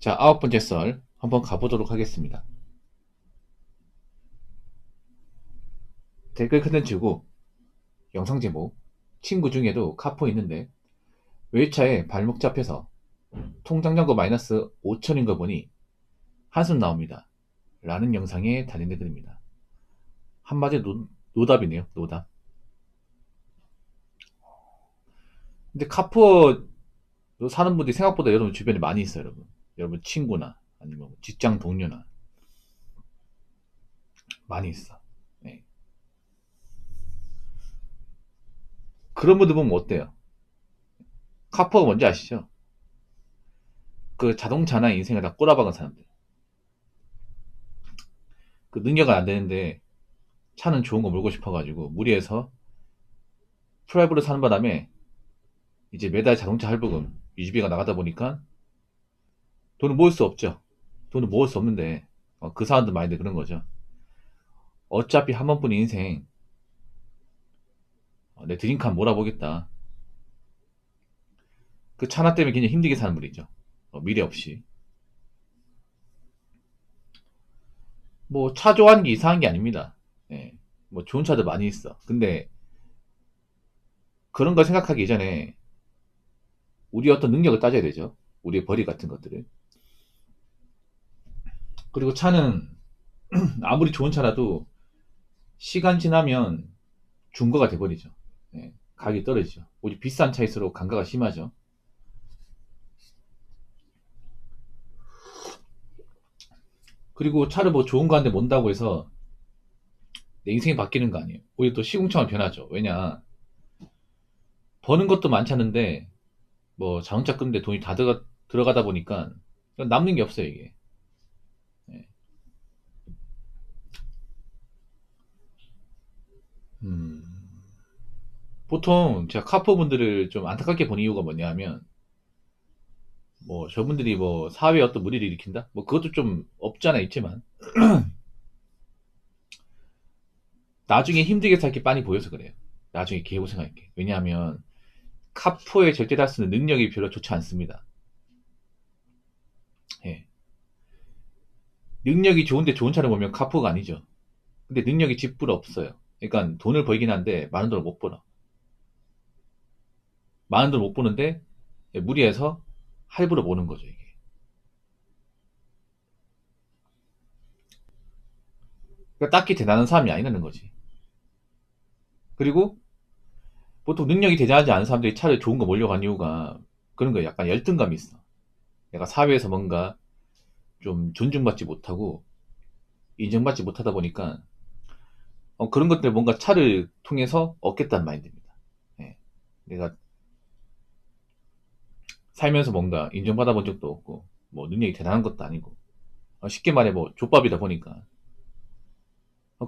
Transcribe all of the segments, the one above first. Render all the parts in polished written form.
자, 9번째 썰 한번 가보도록 하겠습니다. 댓글 컨텐츠고 영상 제목 친구 중에도 카포 있는데 외차에 발목 잡혀서 통장 잔고 마이너스 5천인 거 보니 한숨 나옵니다. 라는 영상에 달린 댓글입니다. 한마디로 노답이네요. 노답. 근데 카포 사는 분들이 생각보다 여러분 주변에 많이 있어요. 여러분 친구나 아니면 직장 동료나 많이 있어. 네. 그런 분들 보면 어때요? 카포가 뭔지 아시죠? 그 자동차나 인생을 다 꼬라박은 사람들. 그 능력은 안 되는데 차는 좋은 거 몰고 싶어가지고 무리해서 프라이브로 사는 바람에 이제 매달 자동차 할부금 유지비가 나가다 보니까 돈을 모을 수 없죠. 돈을 모을 수 없는데 그 사람들 마인드 그런 거죠. 어차피 한 번뿐인 인생 내 드림카 몰아보겠다. 그 차 하나 때문에 굉장히 힘들게 사는 분이죠. 미래 없이. 뭐 차 좋아하는 게 이상한 게 아닙니다. 예. 뭐 좋은 차도 많이 있어. 근데 그런 걸 생각하기 이전에 우리 어떤 능력을 따져야 되죠. 우리의 벌이 같은 것들을. 그리고 차는 아무리 좋은 차라도 시간 지나면 중고가 돼버리죠. 예, 가격이 떨어지죠. 오히려 비싼 차일수록 감가가 심하죠. 그리고 차를 뭐 좋은 거 한대 몬다고 해서 내 인생이 바뀌는 거 아니에요. 오히려 또 시궁창을 변하죠. 왜냐, 버는 것도 많잖은데 뭐 자동차 끄는데 돈이 다 들어가다 보니까 남는 게 없어요, 이게. 예. 음, 보통 제가 카포 분들을 좀 안타깝게 본 이유가 뭐냐면, 뭐 저분들이 뭐 사회에 어떤 무리를 일으킨다? 뭐 그것도 좀 없잖아 있지만 나중에 힘들게 살 게 빤히 보여서 그래요. 나중에 개고생할게. 왜냐하면 카포에 절대할 수 있는 능력이 별로 좋지 않습니다. 예. 능력이 좋은데 좋은 차를 보면 카포가 아니죠. 근데 능력이 쥐뿔 없어요. 그러니까 돈을 벌긴 한데 많은 돈을 못 벌어. 많은 돈을 못 버는데 무리해서 할부로 모는 거죠, 이게. 그러니까 딱히 대단한 사람이 아니라는 거지. 그리고 보통 능력이 대단하지 않은 사람들이 차를 좋은 거 몰려고 한 이유가 그런 거예요. 약간 열등감이 있어. 내가 사회에서 뭔가 좀 존중받지 못하고 인정받지 못하다 보니까 그런 것들 뭔가 차를 통해서 얻겠다는 마인드입니다. 예. 내가 살면서 뭔가 인정받아 본 적도 없고 뭐 능력이 대단한 것도 아니고 쉽게 말해 뭐 족밥이다 보니까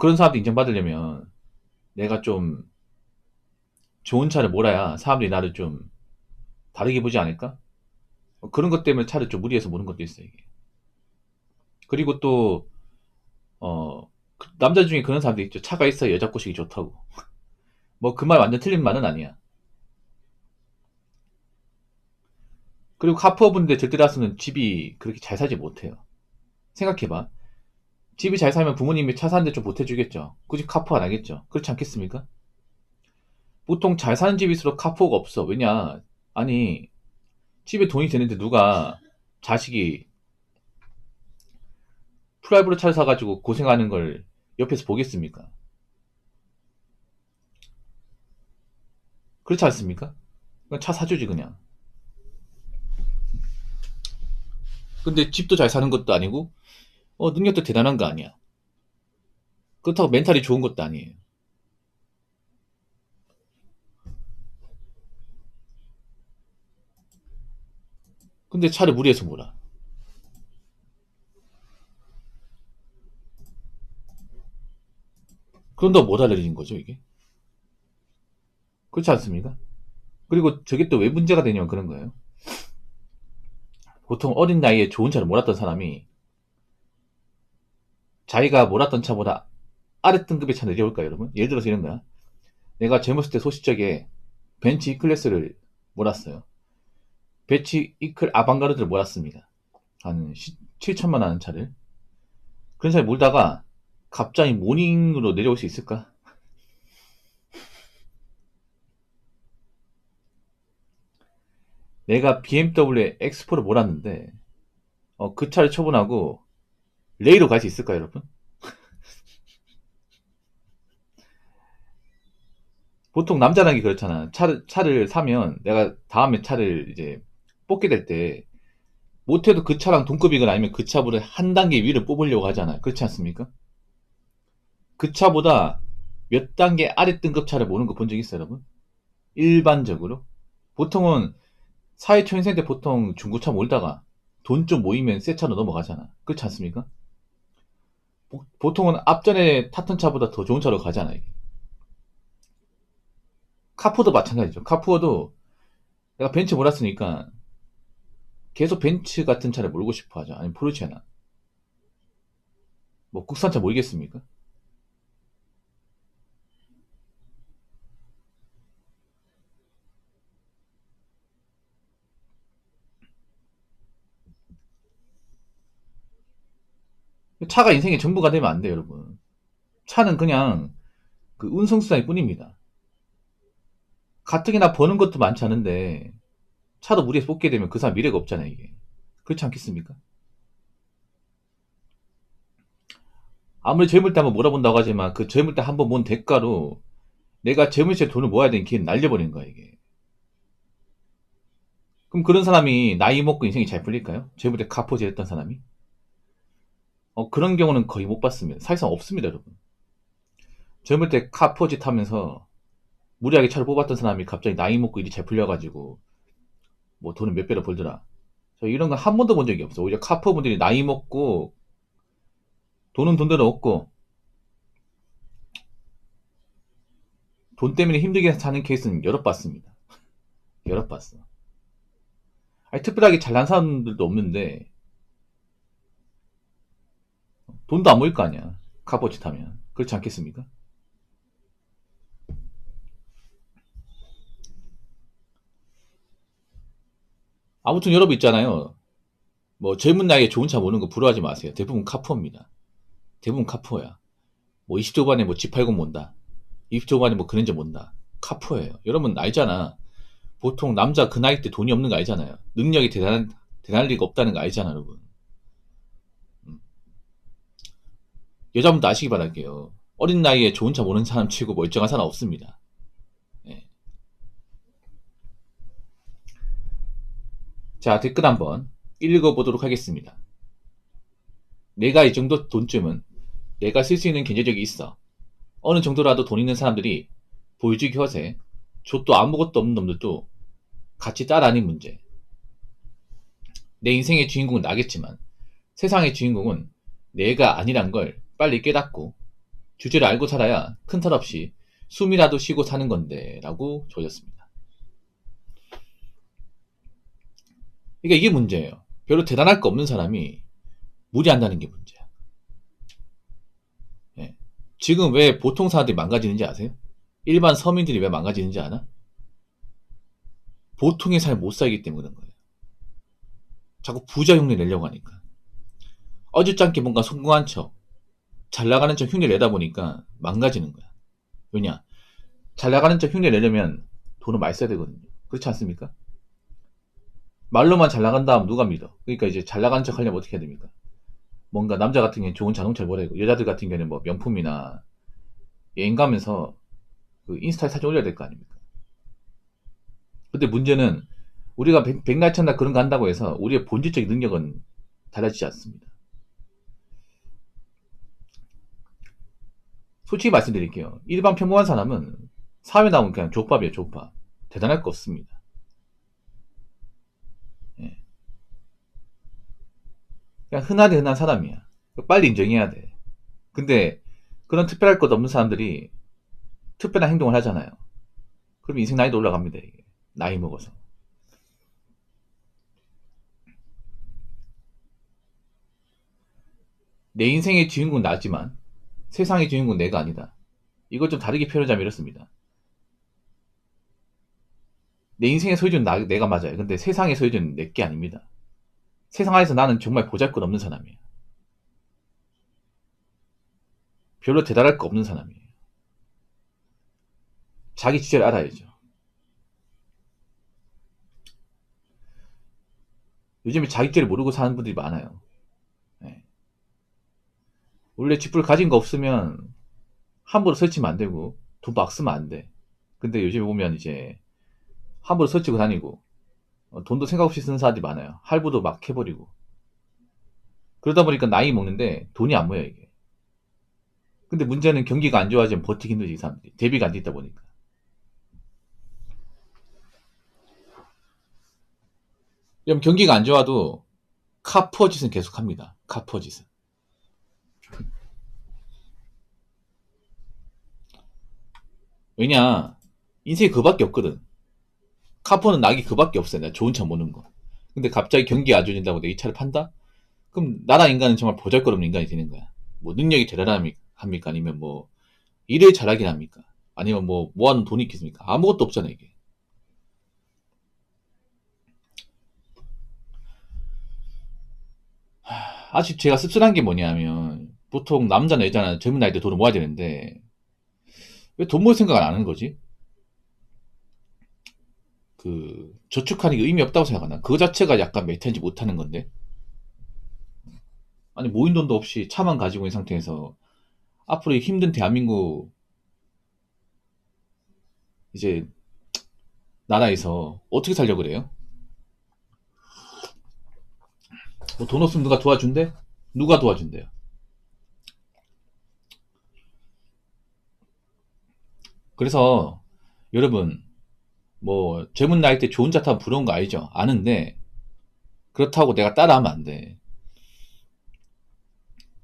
그런 사람들 인정받으려면 내가 좀 좋은 차를 몰아야 사람들이 나를 좀 다르게 보지 않을까? 그런 것 때문에 차를 좀 무리해서 모는 것도 있어요, 이게. 그리고 또 남자 중에 그런 사람도 있죠. 차가 있어야 여자 꼬시기 좋다고. 뭐 그 말 완전 틀린 말은 아니야. 그리고 카푸어분들 절대다수는 집이 그렇게 잘 살지 못해요. 생각해봐. 집이 잘 살면 부모님이 차 사는데 좀 보태주겠죠. 굳이 카푸어 안 하겠죠. 그렇지 않겠습니까? 보통 잘 사는 집일수록 카푸어가 없어. 왜냐? 아니, 집에 돈이 되는데 누가 자식이 프라이브로 차를 사가지고 고생하는 걸 옆에서 보겠습니까? 그렇지 않습니까? 그냥 차 사주지 그냥. 근데 집도 잘 사는 것도 아니고 능력도 대단한 거 아니야. 그렇다고 멘탈이 좋은 것도 아니에요. 근데 차를 무리해서 몰아. 그런다고 못 알려진 거죠, 이게. 그렇지 않습니까? 그리고 저게 또 왜 문제가 되냐면 그런 거예요. 보통 어린 나이에 좋은 차를 몰았던 사람이 자기가 몰았던 차보다 아래 등급의 차 내려올까요, 여러분? 예를 들어서 이런 거야. 내가 젊었을 때 소시적에 벤츠 E클래스를 몰았어요. 벤츠 E클 아방가르드를 몰았습니다. 한 7천만 원 하는 차를. 그런 차를 몰다가 갑자기 모닝으로 내려올 수 있을까? 내가 BMW X4를 몰았는데 그 차를 처분하고 레이로 갈 수 있을까 여러분? 보통 남자라는 게 그렇잖아. 차를 사면 내가 다음에 차를 이제 뽑게 될 때 못해도 그 차랑 동급이거나 아니면 그 차보다 한 단계 위를 뽑으려고 하잖아. 그렇지 않습니까? 그 차보다 몇 단계 아래 등급 차를 모는 거 본 적 있어요, 여러분? 일반적으로. 보통은 사회초년생 때 보통 중고차 몰다가 돈 좀 모이면 새 차로 넘어가잖아. 그렇지 않습니까? 보통은 앞전에 탔던 차보다 더 좋은 차로 가잖아, 이게. 카푸어도 마찬가지죠. 카푸어도 내가 벤츠 몰았으니까 계속 벤츠 같은 차를 몰고 싶어 하죠. 아니면 포르쉐나. 뭐 국산차 모르겠습니까? 차가 인생의 전부가 되면 안 돼요, 여러분. 차는 그냥 그 운송수단일 뿐입니다. 가뜩이나 버는 것도 많지 않은데 차도 무리해서 뽑게 되면 그 사람 미래가 없잖아요, 이게. 그렇지 않겠습니까? 아무리 젊을 때 한번 몰아본다고 하지만 그 젊을 때 한번 모은 대가로 내가 젊을 때 돈을 모아야 되는 기회를 날려버리는 거야, 이게. 그럼 그런 사람이 나이 먹고 인생이 잘 풀릴까요? 젊을 때 가포질 했던 사람이? 그런 경우는 거의 못 봤습니다. 사실상 없습니다, 여러분. 젊을 때 카포짓 하면서 무리하게 차를 뽑았던 사람이 갑자기 나이 먹고 일이 잘 풀려가지고 뭐 돈을 몇 배로 벌더라. 저 이런 건 한 번도 본 적이 없어. 오히려 카포 분들이 나이 먹고 돈은 돈대로 없고 돈 때문에 힘들게 사는 케이스는 여러 봤습니다. 여러 봤어. 아니, 특별하게 잘난 사람들도 없는데 돈도 안 모일 거 아니야. 카포짓 하면. 그렇지 않겠습니까? 아무튼 여러분 있잖아요. 뭐 젊은 나이에 좋은 차 모는 거 부러워하지 마세요. 대부분 카푸어입니다. 대부분 카푸어야. 뭐 20조 반에 뭐 G80 몬다. 20조 반에 뭐 그랜저 몬다. 카푸어예요. 여러분 알잖아. 보통 남자 그 나이 때 돈이 없는 거 알잖아요. 능력이 대단할 리가 없다는 거 알잖아, 여러분. 음. 여자분도 아시기 바랄게요. 어린 나이에 좋은 차 모는 사람 치고 멀쩡한 사람 없습니다. 예. 자, 댓글 한번 읽어보도록 하겠습니다. 내가 이 정도 돈쯤은 내가 쓸 수 있는 경제력이 있어. 어느 정도라도 돈 있는 사람들이 보여주기 허세, 족도 아무것도 없는 놈들도 같이 따라하는 문제. 내 인생의 주인공은 나겠지만 세상의 주인공은 내가 아니란 걸 빨리 깨닫고 주제를 알고 살아야 큰 탈 없이 숨이라도 쉬고 사는 건데 라고 조졌습니다. 그러니까 이게 문제예요. 별로 대단할 거 없는 사람이 무리한다는 게 문제야. 예. 지금 왜 보통 사람들이 망가지는지 아세요? 일반 서민들이 왜 망가지는지 아나? 보통의 삶을 못 살기 때문에 그런 거예요. 자꾸 부자 흉내 내려고 하니까. 어줍잖게 뭔가 성공한 척, 잘 나가는 척 흉내 내다 보니까 망가지는 거야. 왜냐? 잘 나가는 척 흉내 내려면 돈을 많이 써야 되거든요. 그렇지 않습니까? 말로만 잘 나간다 하면 누가 믿어? 그러니까 이제 잘 나가는 척 하려면 어떻게 해야 됩니까? 뭔가 남자 같은 경우는 좋은 자동차를 몰아야 되고 여자들 같은 경우는 뭐 명품이나 여행 가면서 그 인스타에 사진 올려야 될 거 아닙니까? 근데 문제는 우리가 백날 천날 그런 거 한다고 해서 우리의 본질적인 능력은 달라지지 않습니다. 솔직히 말씀드릴게요. 일반 평범한 사람은 사회 나오면 그냥 족밥이에요, 족밥. 대단할 거 없습니다. 예. 그냥 흔하디 흔한 사람이야. 빨리 인정해야 돼. 근데 그런 특별할 것 없는 사람들이 특별한 행동을 하잖아요. 그럼 인생 나이도 올라갑니다, 이게. 나이 먹어서. 내 인생의 주인공은 나지만 세상의 주인공은 내가 아니다. 이걸 좀 다르게 표현하자면 이렇습니다. 내 인생의 소유주는 내가 맞아요. 근데 세상의 소유주는 내게 아닙니다. 세상 안에서 나는 정말 보잘것없는 사람이에요. 별로 대단할 거 없는 사람이에요. 자기 주제를 알아야죠. 요즘에 자기 주제를 모르고 사는 분들이 많아요. 네. 원래 쥐뿔 가진 거 없으면 함부로 설치면 안 되고 돈 막 쓰면 안 돼. 근데 요즘에 보면 이제 함부로 설치고 다니고 돈도 생각 없이 쓰는 사람들이 많아요. 할부도 막 해버리고. 그러다 보니까 나이 먹는데 돈이 안 모여 이게. 근데 문제는 경기가 안 좋아지면 버티기 힘들지 이 사람들이. 대비가 안 돼 있다 보니까. 그럼 경기가 안 좋아도 카푸어짓은 계속합니다. 카푸어짓은. 왜냐 인생이 그밖에 없거든. 카푸어는 낙이 그밖에 없어요. 내가 좋은 차 모는 거. 근데 갑자기 경기가 안 좋아진다고 내가 이 차를 판다? 그럼 나라 인간은 정말 보잘것없는 인간이 되는 거야. 뭐 능력이 대단합니까? 아니면 뭐 일을 잘하긴 합니까? 아니면 뭐 모아놓은 돈이 있겠습니까? 아무것도 없잖아 이게. 아직 제가 씁쓸한 게 뭐냐면 보통 남자나 여자나 젊은 나이 때 돈을 모아야 되는데 왜 돈 모을 생각을 안 하는 거지? 그 저축하는 게 의미 없다고 생각하나? 그거 자체가 약간 메타인지 못하는 건데. 아니 모인 돈도 없이 차만 가지고 있는 상태에서 앞으로 이 힘든 대한민국 이제 나라에서 어떻게 살려고 그래요? 뭐 돈 없으면 누가 도와준대? 누가 도와준대요? 그래서 여러분 뭐 젊은 나이 때 좋은 차 타면 부러운 거 알죠? 아는데 그렇다고 내가 따라하면 안 돼.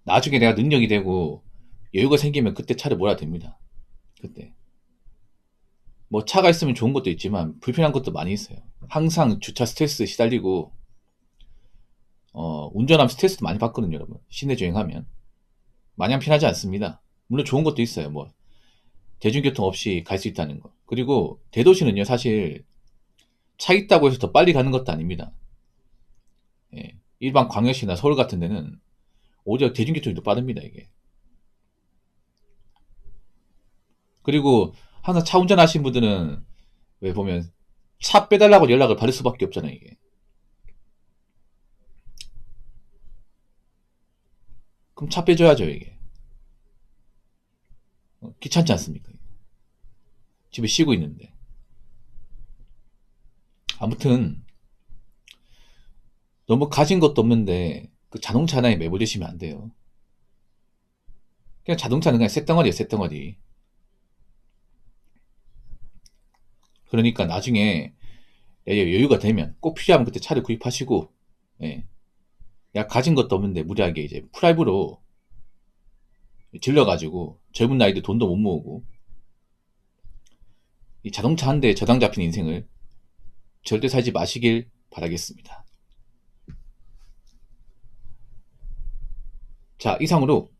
나중에 내가 능력이 되고 여유가 생기면 그때 차를 몰아야 됩니다. 그때. 뭐 차가 있으면 좋은 것도 있지만 불편한 것도 많이 있어요. 항상 주차 스트레스 시달리고 운전하면 스트레스도 많이 받거든요, 여러분. 시내 주행하면 마냥 편하지 않습니다. 물론 좋은 것도 있어요. 뭐 대중교통 없이 갈 수 있다는 거. 그리고 대도시는요, 사실 차 있다고 해서 더 빨리 가는 것도 아닙니다. 예. 일반 광역시나 서울 같은 데는 오히려 대중교통이 더 빠릅니다, 이게. 그리고 항상 차 운전하시는 분들은 왜 보면 차 빼달라고 연락을 받을 수밖에 없잖아요, 이게. 그럼 차 빼줘야죠, 이게. 귀찮지 않습니까? 집에 쉬고 있는데. 아무튼 너무 가진 것도 없는데 그 자동차 하나에 매몰리시면 안 돼요. 그냥 자동차는 그냥 쇳덩어리예요, 쇳덩어리. 그러니까 나중에 여유가 되면 꼭 필요하면 그때 차를 구입하시고, 예. 야 가진 것도 없는데 무리하게 이제 프라이브로 질러가지고 젊은 나이도 돈도 못 모으고 이 자동차 한 대에 저당 잡힌 인생을 절대 살지 마시길 바라겠습니다. 자, 이상으로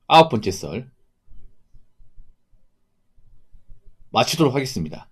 9번째 썰 마치도록 하겠습니다.